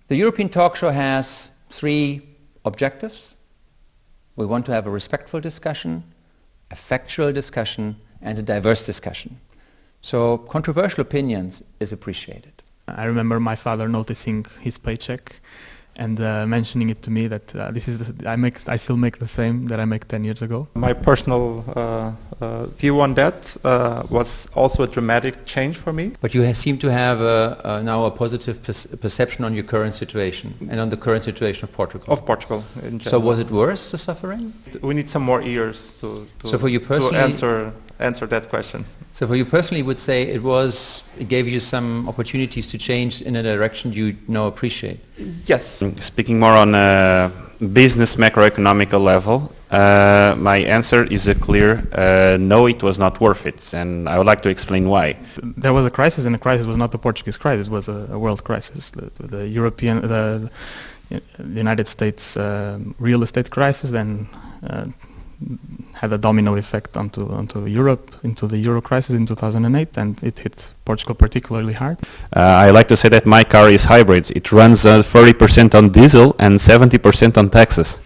The European talk show has 3 objectives. We want to have a respectful discussion, a factual discussion, and a diverse discussion. So controversial opinions is appreciated. I remember my father noticing his paycheck and mentioning it to me that I still make the same that I make 10 years ago. My personal view on that was also a dramatic change for me. But you seem to have now a positive perception on your current situation and on the current situation of Portugal. Of Portugal in general. So was it worse, the suffering? We need some more ears to answer that question. So for you personally, you would say it gave you some opportunities to change in a direction you now appreciate? Yes. Speaking more on a business macroeconomical level, my answer is a clear no, it was not worth it, and I would like to explain why. There was a crisis, and the crisis was not the Portuguese crisis, it was a world crisis. The United States real estate crisis then had a domino effect onto Europe, into the Euro crisis in 2008, and it hit Portugal particularly hard. I like to say that my car is hybrid. It runs 30% on diesel and 70% on taxes.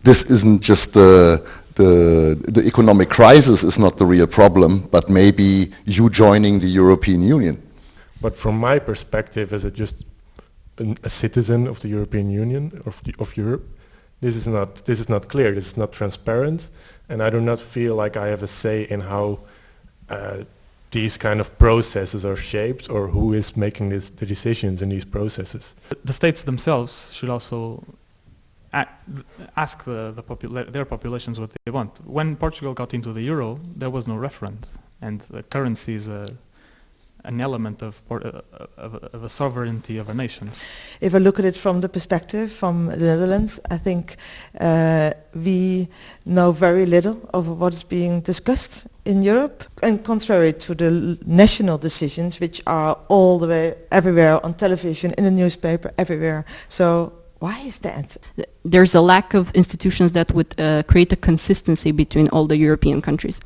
This isn't just the economic crisis is not the real problem, but maybe you joining the European Union. But from my perspective, as a citizen of the European Union, of Europe, this is not clear, this is not transparent, and I do not feel like I have a say in how these kind of processes are shaped or who is making the decisions in these processes. The states themselves should also ask their populations what they want. When Portugal got into the euro, there was no referendum, and the currency is an element of a sovereignty of a nation. If I look at it from the perspective from the Netherlands, I think we know very little of what is being discussed in Europe, and contrary to the national decisions, which are all the way everywhere on television, in the newspaper, everywhere. So why is that? There's a lack of institutions that would create a consistency between all the European countries.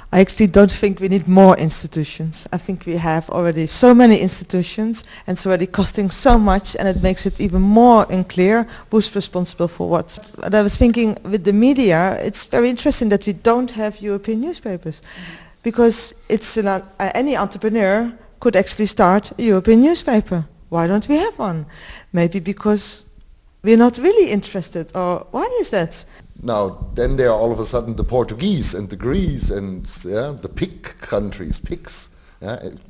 I actually don't think we need more institutions. I think we have already so many institutions, and it's already costing so much, and it makes it even more unclear who's responsible for what. And I was thinking with the media, it's very interesting that we don't have European newspapers, because it's any entrepreneur could actually start a European newspaper. Why don't we have one? Maybe because we're not really interested, or why is that? Now, then there are all of a sudden the Portuguese and the Greece and the pig countries, pigs.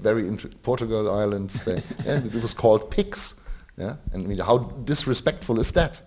Very Portugal, Ireland, Spain, and it was called pigs. And I mean, how disrespectful is that?